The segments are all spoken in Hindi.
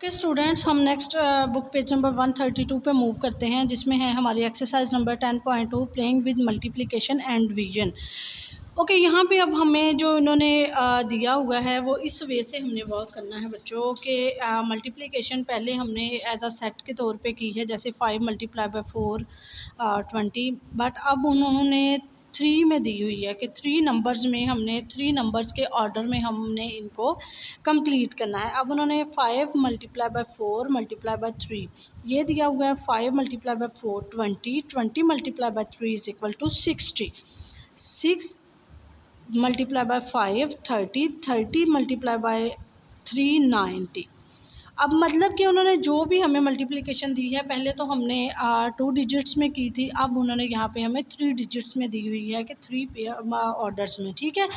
ओके स्टूडेंट्स, हम नेक्स्ट बुक पेज नंबर 132 पे मूव करते हैं, जिसमें है हमारी exercise number 10.2 playing with multiplication and division. Okay, यहाँ पे अब हमें जो इन्होंने दिया हुआ है वो इस वे से हमने वर्क करना है बच्चों के। मल्टीप्लिकेशन पहले हमने एज अ सेट के तौर पे की है, जैसे 5 मल्टीप्लाई बाय 4 20। बट अब उन्होंने 3 में दी हुई है कि 3 नंबर्स में हमने 3 नंबर्स के ऑर्डर में हमने इनको कंप्लीट करना है। अब उन्होंने 5 मल्टीप्लाई बाय 4 मल्टीप्लाई बाय 3 ये दिया हुआ है। 5 multiply by 4 20, 20 multiply by 3 is equal to 60, 6 multiply by 5 30, 30 multiply by 3 90। अब मतलब कि उन्होंने जो भी हमें मल्टीप्लिकेशन दी है, पहले तो हमने 2 डिजिट्स में की थी, अब उन्होंने यहाँ पे हमें 3 डिजिट्स में दी हुई है कि 3 पेयर ऑर्डर्स में। ठीक है,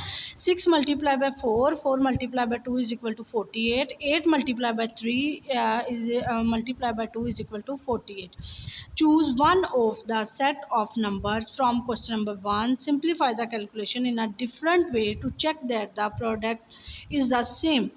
6 multiply by 4, 4 multiply by 2 is equal to 48, 8 multiply by 3 multiply by 2 is equal to 48। Choose one of the set of numbers from question number 1, simplify the calculation in a different way to check that the product is the same.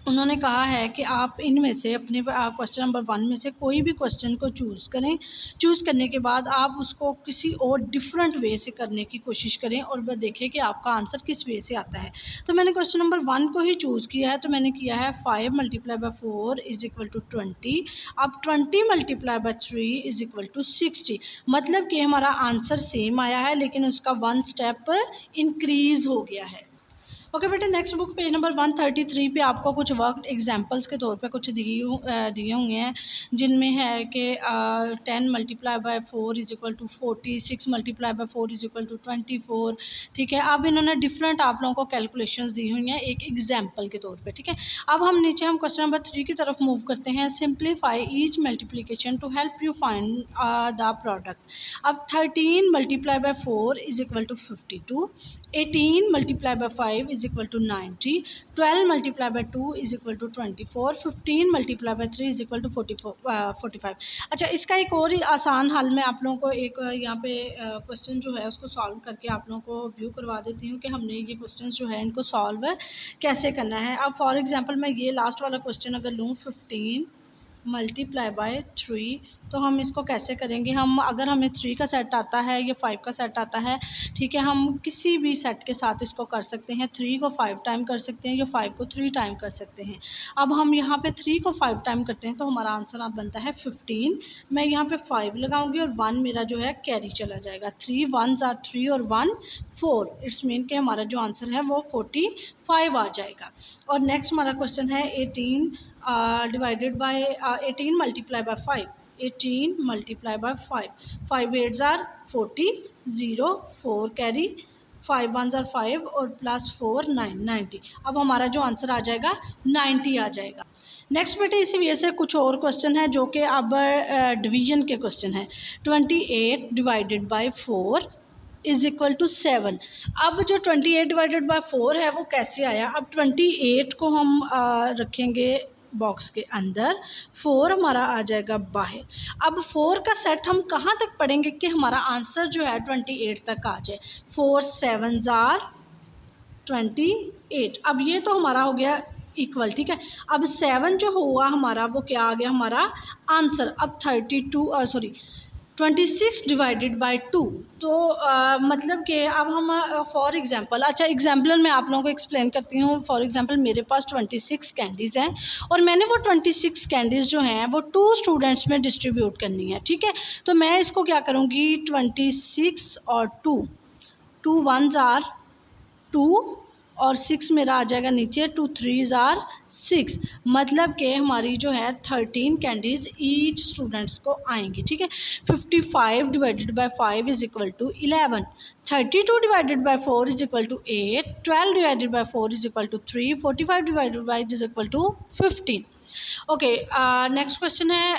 उन्होंने कहा है कि आप इनमें से अपने क्वेश्चन नंबर 1 में से कोई भी क्वेश्चन को चूज़ करें। चूज़ करने के बाद आप उसको किसी और डिफरेंट वे से करने की कोशिश करें और वह देखें कि आपका आंसर किस वे से आता है। तो मैंने क्वेश्चन नंबर 1 को ही चूज़ किया है, तो मैंने किया है 5 multiply by 4 is equal to 20। अब 20 multiply by 3 is equal to 60। मतलब कि हमारा आंसर सेम आया है, लेकिन उसका 1 स्टेप इंक्रीज़ हो गया है। ओके बेटे, नेक्स्ट बुक पेज नंबर 133 पे आपको कुछ वर्क एग्जांपल्स के तौर पे कुछ दिए होंगे हैं, जिनमें है कि 10 multiply by 4 is equal to 40, 6 multiply by 4 is equal to 24। ठीक है, अब इन्होंने डिफरेंट आप लोगों को कैलकुलेशंस दी हुई हैं एक एग्जाम्पल के तौर पे। ठीक है, अब हम क्वेश्चन नंबर 3 की तरफ मूव करते हैं। Simplify each multiplication to help you find the product. अब 13 multiply by 4 is equal to 52, 18 multiply by 5 is equal to 90, 12 multiply by 2 is equal to 24, 15 multiply by 3 is equal to 45। अच्छा, इसका एक और ही आसान हल मैं आप लोगों को एक यहाँ पे क्वेश्चन जो है उसको सॉल्व करके आप लोगों को व्यू करवा देती हूँ कि हमने ये क्वेश्चन जो है इनको सॉल्व कैसे करना है। अब फॉर एग्जांपल मैं ये लास्ट वाला क्वेश्चन अगर लूँ 15 मल्टीप्लाई बाय 3, तो हम इसको कैसे करेंगे। हम अगर हमें 3 का सेट आता है या 5 का सेट आता है, ठीक है, हम किसी भी सेट के साथ इसको कर सकते हैं। 3 को 5 टाइम कर सकते हैं या 5 को 3 टाइम कर सकते हैं। अब हम यहाँ पे 3 को 5 टाइम करते हैं तो हमारा आंसर आप बनता है 15। मैं यहाँ पे 5 लगाऊंगी और 1 मेरा जो है कैरी चला जाएगा। 3 1s are 3 और 1 4, इट्स मीन कि हमारा जो आंसर है वो 45 आ जाएगा। और नेक्स्ट हमारा क्वेश्चन है 18 divided by 18 multiply by 5, 18 multiply by 5, 5 8s are 40, 0 4 carry, 5 1s are 5 और प्लस 4 9 90। अब हमारा जो आंसर आ जाएगा 90 आ जाएगा। नेक्स्ट बेटे, इसी वजह से कुछ और क्वेश्चन है जो कि अब डिवीजन के क्वेश्चन है। 28 divided by 4 is equal to 7। अब जो 28 डिवाइडेड बाय 4 है वो कैसे आया। अब 28 को हम रखेंगे बॉक्स के अंदर, 4 हमारा आ जाएगा बाहर। अब 4 का सेट हम कहाँ तक पढ़ेंगे कि हमारा आंसर जो है 28 तक आ जाए। 4 7s are 28। अब ये तो हमारा हो गया इक्वल। ठीक है, अब 7 जो हुआ हमारा वो क्या आ गया हमारा आंसर। अब 26 डिवाइडेड बाय 2, तो मतलब कि अब हम फॉर एग्जांपल, अच्छा एग्जांपल मैं आप लोगों को एक्सप्लेन करती हूँ। फॉर एग्जांपल मेरे पास 26 कैंडीज़ हैं और मैंने वो 26 कैंडीज़ जो हैं वो 2 स्टूडेंट्स में डिस्ट्रीब्यूट करनी है। ठीक है, तो मैं इसको क्या करूँगी, 26 और 2, 2 1s are 2 और 6 मेरा आ जाएगा नीचे, 2 3s are 6। मतलब कि हमारी जो है 13 कैंडीज़ ईच स्टूडेंट्स को आएंगी। ठीक है, 55 divided by 5 is equal to 11, 32 divided by 4 is equal to 8, 12 divided by 4 is equal to 3, 45 divided by is equal to 15। Okay, next question है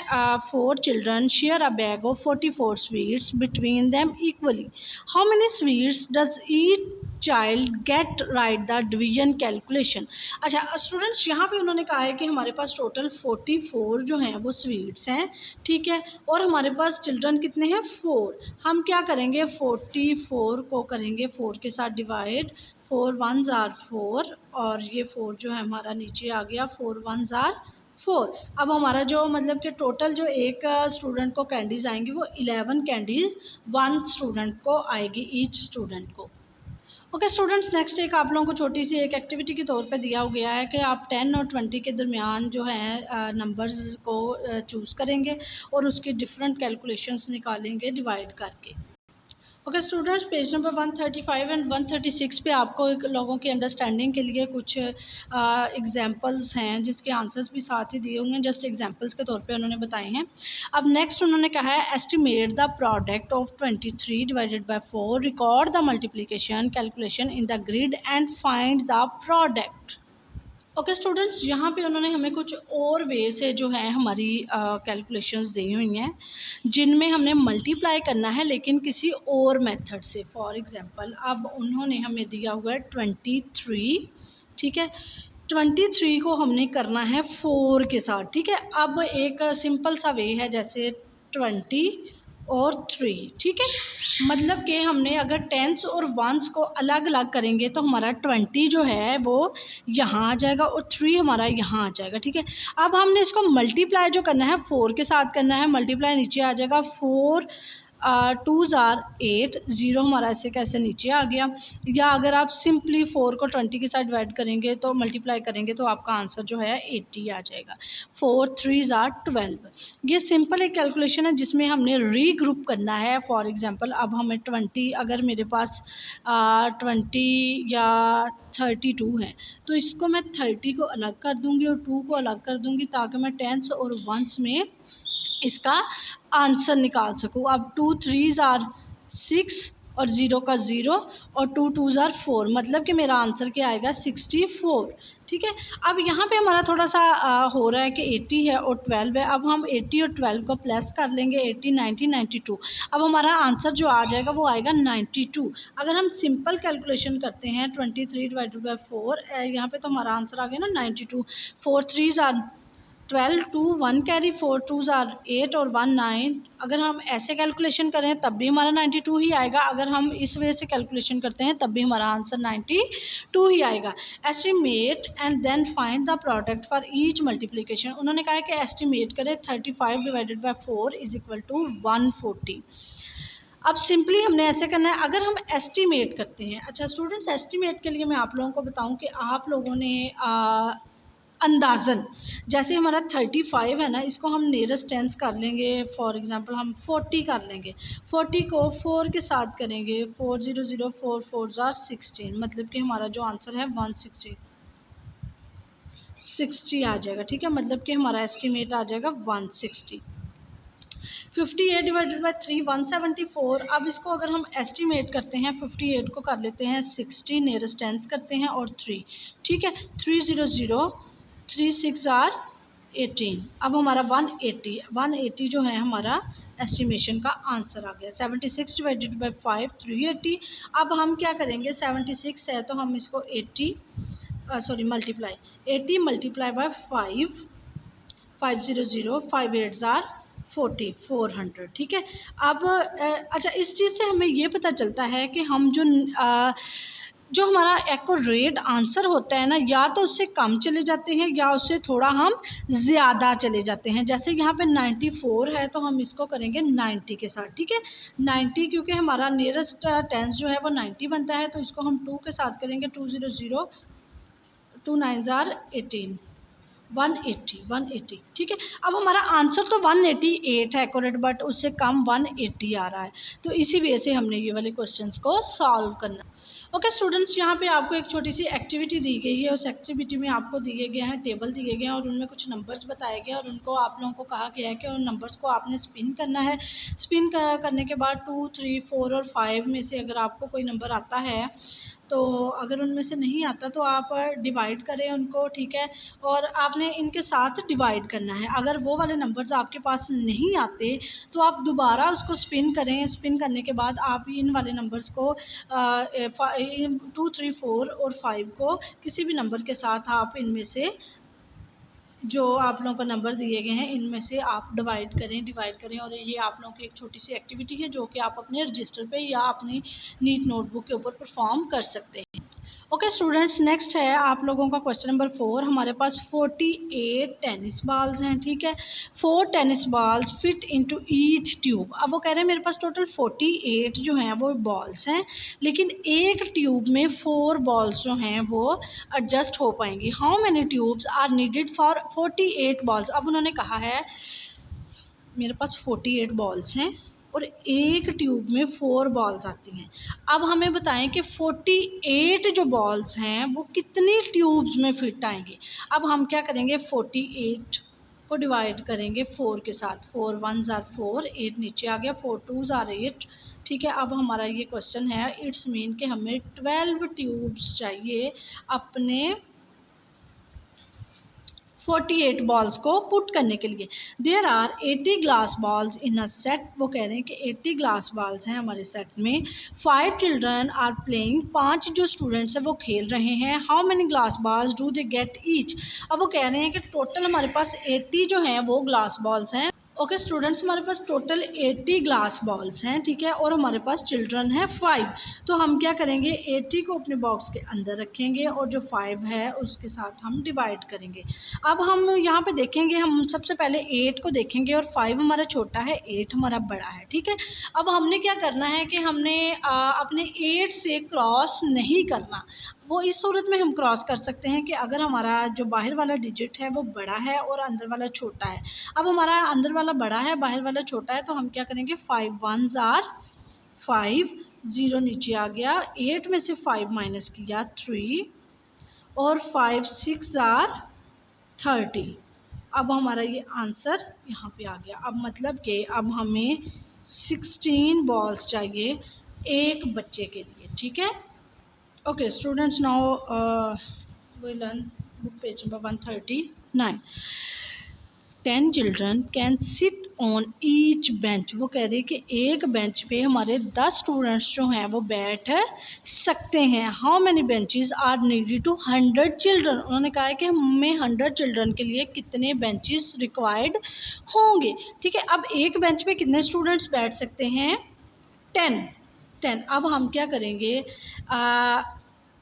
4 children share a bag of 44 sweets between them equally. How many sweets does each child get right the division calculation. अच्छा स्टूडेंट्स, यहाँ पे उन्होंने कहा है कि हमारे पास टोटल 44 जो हैं वो स्वीट्स हैं। ठीक है, और हमारे पास चिल्ड्रन कितने हैं, 4। हम क्या करेंगे, 44 को करेंगे 4 के साथ डिवाइड, 4 1s are 4 और ये 4 जो है हमारा नीचे आ गया, 4 1s are 4। अब हमारा जो मतलब कि टोटल जो एक स्टूडेंट को कैंडीज़ आएंगी वो 11 कैंडीज़ 1 स्टूडेंट को आएगी, ईच स्टूडेंट को। ओके स्टूडेंट्स, नेक्स्ट एक आप लोगों को छोटी सी एक एक्टिविटी के तौर पे दिया गया है कि आप 10 और 20 के दरमियान जो है नंबर्स को चूज़ करेंगे और उसकी डिफरेंट कैलकुलेशंस निकालेंगे डिवाइड करके। Okay students, page number 135 and 136 पे आपको एक लोगों की अंडरस्टैंडिंग के लिए कुछ एग्जांपल्स हैं जिसके आंसर्स भी साथ ही दिए होंगे, जस्ट एग्जांपल्स के तौर पे उन्होंने बताए हैं। अब नेक्स्ट उन्होंने कहा है estimate the product of 23 divided by 4, record the multiplication calculation in the grid and find the product. Okay students, यहाँ पे उन्होंने हमें कुछ और वे से जो है हमारी कैलकुलेशंस दी हुई हैं जिनमें हमने मल्टीप्लाई करना है लेकिन किसी और मेथड से। फॉर एग्जांपल अब उन्होंने हमें दिया हुआ है 23, ठीक है, 23 को हमने करना है 4 के साथ, ठीक है। अब एक सिंपल सा वे है जैसे 20 और 3, ठीक है, मतलब कि हमने अगर टेंस और वंस को अलग अलग करेंगे तो हमारा 20 जो है वो यहाँ आ जाएगा और 3 हमारा यहाँ आ जाएगा, ठीक है। अब हमने इसको मल्टीप्लाई जो करना है 4 के साथ करना है, मल्टीप्लाई नीचे आ जाएगा 4 2 ज़ार 8, 0 हमारा ऐसे कैसे नीचे आ गया। या अगर आप सिंपली 4 को 20 के साथ डिवाइड करेंगे तो मल्टीप्लाई करेंगे तो आपका आंसर जो है 80 आ जाएगा। 4 3 ज़ार 12। ये सिंपल एक कैलकुलेशन है जिसमें हमने रीग्रुप करना है। फॉर एग्जांपल अब हमें 20, अगर मेरे पास 20 या 32 है तो इसको मैं 30 को अलग कर दूंगी और 2 को अलग कर दूंगी ताकि मैं टेंस और वंस में इसका आंसर निकाल सकूँ। अब 2 3 ज़ार 6 और 0 का 0 और 2 2 ज़ार 4, मतलब कि मेरा आंसर क्या आएगा 64, ठीक है। अब यहाँ पे हमारा थोड़ा सा हो रहा है कि 80 है और 12 है। अब हम 80 और 12 को प्लस कर लेंगे, 80 90 92। अब हमारा आंसर जो आ जाएगा वो आएगा 92। अगर हम सिंपल कैलकुलेशन करते हैं 23 डिवाइडेड बाई 4, यहाँ पे तो हमारा आंसर आ गया ना 92। 4 3 ज़ार 12, 2 1 कैरी, 4 2 ज़ार 8 और 1 9। अगर हम ऐसे कैलकुलेशन करें तब भी हमारा 92 ही आएगा, अगर हम इस वे से कैलकुलेशन करते हैं तब भी हमारा आंसर 92 ही आएगा। Estimate and then find the product for each multiplication. उन्होंने कहा है कि एस्टिमेट करें 35 divided by 4 is equal to 140। अब सिंपली हमने ऐसे करना है, अगर हम एस्टिमेट करते हैं। अच्छा स्टूडेंट्स, एस्टिमेट के लिए मैं आप लोगों को बताऊं कि आप लोगों ने अंदाज़न जैसे हमारा 35 है ना, इसको हम नियरेस्ट टेंस कर लेंगे। फॉर एग्जांपल हम 40 कर लेंगे, 40 को 4 के साथ करेंगे, 4 0 0 4 4 ज़ार 16, मतलब कि हमारा जो आंसर है 160 आ जाएगा, ठीक है। मतलब कि हमारा एस्टिमेट आ जाएगा 160। 58 डिवाइडेड बाई 3 174। अब इसको अगर हम एस्टिमेट करते हैं 58 को कर लेते हैं 60, नियरेस्ट टेंस करते हैं और 3, ठीक है। 3 0 0 3 6 ज़ार 18। अब हमारा 180 जो है हमारा एस्टिमेशन का आंसर आ गया। 76 डिवाइडेड बाई 5 380। अब हम क्या करेंगे, 76 है तो हम इसको 80 मल्टीप्लाई 80 मल्टीप्लाई बाय 5 500 5 8 ज़ार 40 400, ठीक है। अब अच्छा इस चीज़ से हमें ये पता चलता है कि हम जो हमारा एक्यूरेट आंसर होता है ना, या तो उससे कम चले जाते हैं या उससे थोड़ा हम ज़्यादा चले जाते हैं। जैसे यहाँ पे 94 है तो हम इसको करेंगे 90 के साथ, ठीक है। 90 क्योंकि हमारा नियरेस्ट टेंस जो है वो 90 बनता है तो इसको हम 2 के साथ करेंगे, 2 0 0 2 9 ज़ार 18 180, ठीक है। अब हमारा आंसर तो 188 है एक्यूरेट, बट उससे कम 180 आ रहा है, तो इसी वजह से हमने ये वाले क्वेश्चंस को सॉल्व करना। ओके स्टूडेंट्स, यहाँ पे आपको एक छोटी सी एक्टिविटी दी गई है। उस एक्टिविटी में आपको दिए गए हैं टेबल दिए गए हैं और उनमें कुछ नंबर्स बताए गए हैं और उनको आप लोगों को कहा गया है कि उन नंबर्स को आपने स्पिन करना है। स्पिन करने के बाद 2 3 4 और 5 में से अगर आपको कोई नंबर आता है तो अगर उनमें से नहीं आता तो आप डिवाइड करें उनको, ठीक है। और आपने इनके साथ डिवाइड करना है। अगर वो वाले नंबर्स आपके पास नहीं आते तो आप दोबारा उसको स्पिन करें। स्पिन करने के बाद आप इन वाले नंबर्स को 2 3 4 और 5 को किसी भी नंबर के साथ आप इनमें से जो आप लोगों को नंबर दिए गए हैं इनमें से आप डिवाइड करें। और ये आप लोगों की एक छोटी सी एक्टिविटी है जो कि आप अपने रजिस्टर पे या अपनी नीट नोटबुक के ऊपर परफॉर्म कर सकते हैं। ओके स्टूडेंट्स, नेक्स्ट है आप लोगों का क्वेश्चन नंबर 4। हमारे पास 48 टेनिस बॉल्स हैं, ठीक है। 4 tennis balls fit into each tube. अब वो कह रहे हैं मेरे पास टोटल 48 जो हैं वो बॉल्स हैं, लेकिन एक ट्यूब में 4 बॉल्स जो हैं वो एडजस्ट हो पाएंगी। How many tubes are needed for 48 balls. अब उन्होंने कहा है मेरे पास 48 बॉल्स हैं और एक ट्यूब में 4 बॉल्स आती हैं। अब हमें बताएं कि 48 जो बॉल्स हैं वो कितनी ट्यूब्स में फिट आएंगी। अब हम क्या करेंगे, 48 को डिवाइड करेंगे 4 के साथ। 4 1s आर 4, 8 नीचे आ गया, 4 2s आर 8, ठीक है। अब हमारा ये क्वेश्चन है, इट्स मीन कि हमें 12 ट्यूब्स चाहिए अपने 48 बॉल्स को पुट करने के लिए। There are 80 glass balls in a set. वो कह रहे हैं कि 80 ग्लास बॉल्स हैं हमारे सेट में। 5 चिल्ड्रन आर प्लेइंग। 5 जो स्टूडेंट्स हैं वो खेल रहे हैं। How many glass balls do they get each. अब वो कह रहे हैं कि टोटल हमारे पास 80 जो हैं वो ग्लास बॉल्स हैं। ओके स्टूडेंट्स, हमारे पास टोटल 80 ग्लास बॉल्स हैं, ठीक है, और हमारे पास चिल्ड्रन है 5। तो हम क्या करेंगे, 80 को अपने बॉक्स के अंदर रखेंगे और जो 5 है उसके साथ हम डिवाइड करेंगे। अब हम यहाँ पे देखेंगे, हम सबसे पहले 8 को देखेंगे और 5 हमारा छोटा है, 8 हमारा बड़ा है, ठीक है। अब हमने क्या करना है कि हमने अपने 8 से क्रॉस नहीं करना। वो इस सूरत में हम क्रॉस कर सकते हैं कि अगर हमारा जो बाहर वाला डिजिट है वो बड़ा है और अंदर वाला छोटा है। अब हमारा अंदर वाला बड़ा है, बाहर वाला छोटा है, तो हम क्या करेंगे, 5 1s आर 5, 0 नीचे आ गया, 8 में से 5 माइनस किया 3, और 5 6 आर 30। अब हमारा ये आंसर यहाँ पे आ गया। अब मतलब कि अब हमें 16 बॉल्स चाहिए एक बच्चे के लिए, ठीक है। Okay, students, now we learn book page number 139. 10 children can sit on each bench. वो कह रही है कि एक बेंच पे हमारे 10 स्टूडेंट्स जो हैं वो बैठ सकते हैं। How many benches are needed to 100 children. उन्होंने कहा है कि हमें 100 चिल्ड्रन के लिए कितने बेंचेस रिक्वायर्ड होंगे, ठीक है। अब एक बेंच पे कितने स्टूडेंट्स बैठ सकते हैं, 10। अब हम क्या करेंगे,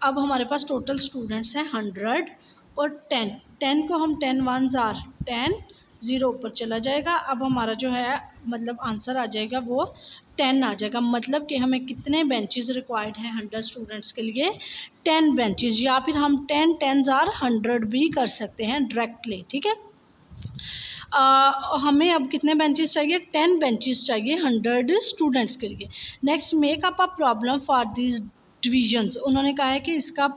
अब हमारे पास टोटल स्टूडेंट्स हैं 100 और 10 को हम 10 1s आर 10, 0 ऊपर चला जाएगा। अब हमारा जो है मतलब आंसर आ जाएगा वो 10 आ जाएगा। मतलब कि हमें कितने बेंचेस रिक्वायर्ड हैं 100 स्टूडेंट्स के लिए, 10 बेंचेस, या फिर हम 10 10s आर 100 भी कर सकते हैं डायरेक्टली, ठीक है। हमें अब कितने बेंचेस चाहिए, 10 बेंचेस चाहिए 100 स्टूडेंट्स के लिए। Next, make up a problem for this divisions. उन्होंने कहा है कि इसका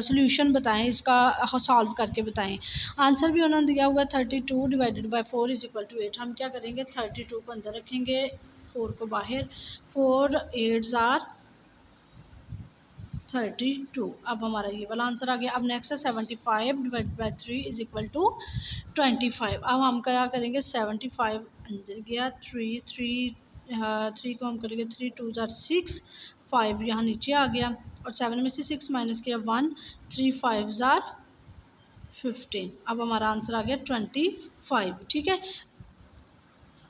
सोल्यूशन बताएं, इसका सॉल्व करके बताएं। आंसर भी उन्होंने दिया हुआ 32 divided by 4 is equal to 8। हम क्या करेंगे, 32 को अंदर रखेंगे, 4 को बाहर, 4 8s आर 32। अब हमारा ये वाला आंसर आ गया। अब नेक्स्ट है 75 divide by 3 is equal to 25। अब हम क्या करेंगे, 75 अंदर गया, 3 को हम करेंगे 3 2s आर 6, 5 यहाँ नीचे आ गया, और 7 में से 6 माइनस किया 1, 3 5s आर 15। अब हमारा आंसर आ गया 25, ठीक है।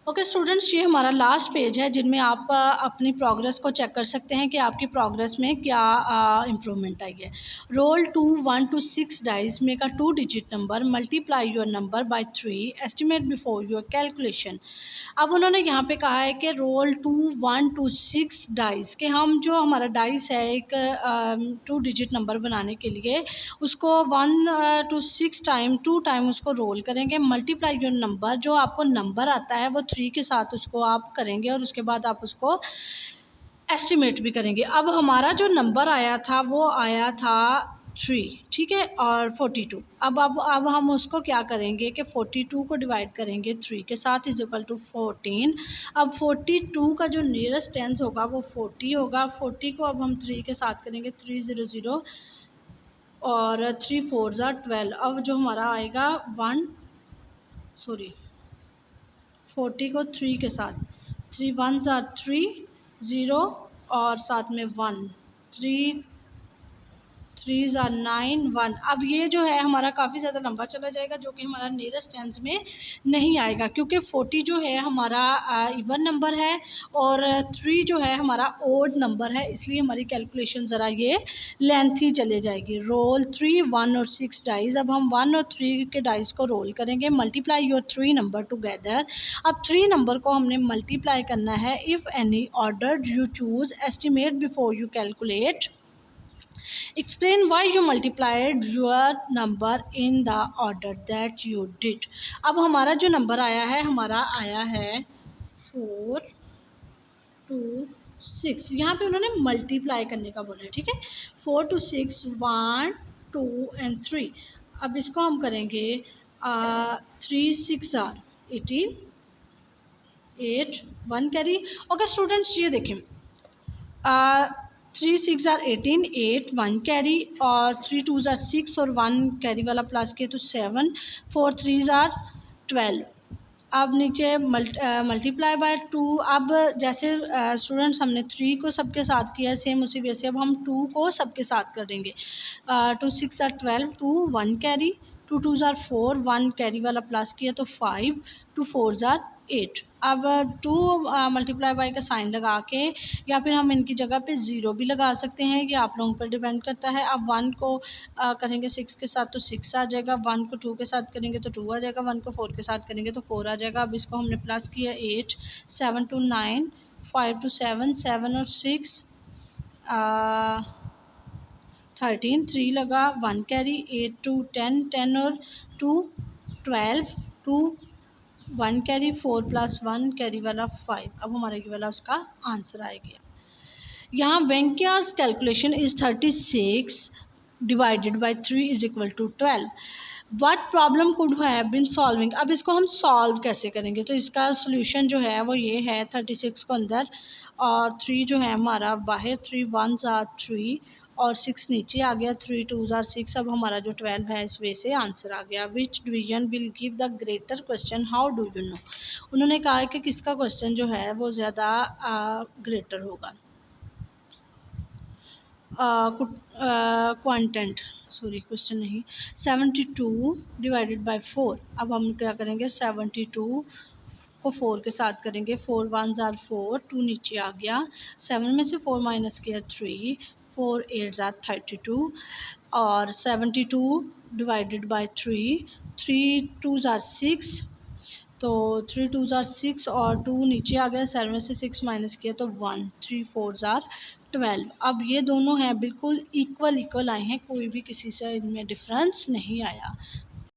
ओके स्टूडेंट्स, ये हमारा लास्ट पेज है जिनमें आप अपनी प्रोग्रेस को चेक कर सकते हैं कि आपकी प्रोग्रेस में क्या इम्प्रूवमेंट आई है। Roll 2 1 to 6 dice, make a 2 digit number, multiply your number by 3, estimate before your calculation. अब उन्होंने यहाँ पे कहा है कि रोल 2 1 to 6 डाइज, कि हम जो हमारा डाइस है एक 2 डिजिट नंबर बनाने के लिए उसको 1 to 6 टाइम 2 टाइम उसको रोल करेंगे। मल्टीप्लाई योर नंबर, जो आपको नंबर आता है वो 3 के साथ उसको आप करेंगे और उसके बाद आप उसको एस्टिमेट भी करेंगे। अब हमारा जो नंबर आया था वो आया था 3, ठीक है, और 42। अब हम उसको क्या करेंगे कि 42 को डिवाइड करेंगे 3 के साथ इज इक्वल टू 14। अब 42 का जो नियरेस्ट टेंस होगा वो 40 होगा। 40 को अब हम 3 के साथ करेंगे, 3 0 0, और 3 4s आर 12। अब जो हमारा आएगा 40 को 3 के साथ, 3 1s आर 3, 0 और साथ में 1, 3 3s are 9 1। अब ये जो है हमारा काफ़ी ज़्यादा लंबा चला जाएगा, जो कि हमारा नियरेस्ट टेंस में नहीं आएगा, क्योंकि 40 जो है हमारा इवन नंबर है और 3 जो है हमारा ओड नंबर है, इसलिए हमारी कैलकुलेशन ज़रा ये लेंथी चले जाएगी। रोल 3 1 और 6 डाइज। अब हम 1 और 3 के डाइज को रोल करेंगे। Multiply your 3 number together. अब 3 नंबर को हमने मल्टीप्लाई करना है। If any order you choose, estimate before you calculate, explain why you multiplied your number in the order that you did। अब हमारा जो नंबर आया है, हमारा आया है 4 2 6। यहाँ पे उन्होंने मल्टीप्लाई करने का बोला है, ठीक है। 4 to 6 1 2 and 3। अब इसको हम करेंगे 3 6 आर 18 8 1 कैरी। ओके स्टूडेंट्स, ये देखें 3 6 आर 18 8 1 कैरी और 3 2 आर 6 और 1 कैरी वाला प्लस किए तो 7 4 3 आर 12। अब नीचे मल्टीप्लाई बाय 2। अब जैसे स्टूडेंट्स हमने 3 को सबके साथ किया है, सेम उसी वजह अब हम 2 को सबके साथ करेंगे। 2 6 आर 12 2 1 कैरी 2 2 आर 4 1 कैरी वाला प्लस किया तो 5 2 4 आर 8। अब 2 मल्टीप्लाई बाय का साइन लगा के या फिर हम इनकी जगह पे 0 भी लगा सकते हैं, ये आप लोगों पर डिपेंड करता है। अब 1 को करेंगे 6 के साथ तो 6 आ जाएगा, 1 को 2 के साथ करेंगे तो 2 आ जाएगा, 1 को 4 के साथ करेंगे तो 4 आ जाएगा। अब इसको हमने प्लस किया 8 7 to 9 5 to 7 7 और 6 13 3 लगा 1 कैरी 8 to 10 10 और 2 12 2 1 कैरी 4 + 1 कैरी वाला 5। अब हमारा ये वाला उसका आंसर आ गया। यहाँ वेंक्यास calculation is 36 divided by 3 is equal to 12। What problem could have been solving. अब इसको हम सॉल्व कैसे करेंगे, तो इसका सोल्यूशन जो है वो ये है 36 को अंदर और 3 जो है हमारा बाहर, 3 1s आर 3 और 6 नीचे आ गया, 3 2s आर 6। अब हमारा जो 12 है इस वे से आंसर आ गया। Which division will give the greater question, how do you know. उन्होंने कहा है कि किसका क्वेश्चन जो है वो ज़्यादा ग्रेटर होगा। क्वांटेंट सॉरी क्वेश्चन नहीं, 72 डिवाइडेड बाय 4। अब हम क्या करेंगे 72 को 4 के साथ करेंगे, 4 1s आर 4 2 नीचे आ गया, 7 में से 4 माइनस किया 3 4 8s आर 32 और 72 डिवाइडेड बाय 3 3 2s आर 6 तो 3 2s आर 6 और 2 नीचे आ गया, 7 में से 6 माइनस किया तो 1 3 4s आर 12। अब ये दोनों हैं बिल्कुल इक्वल आए हैं, कोई भी किसी से इनमें डिफरेंस नहीं आया।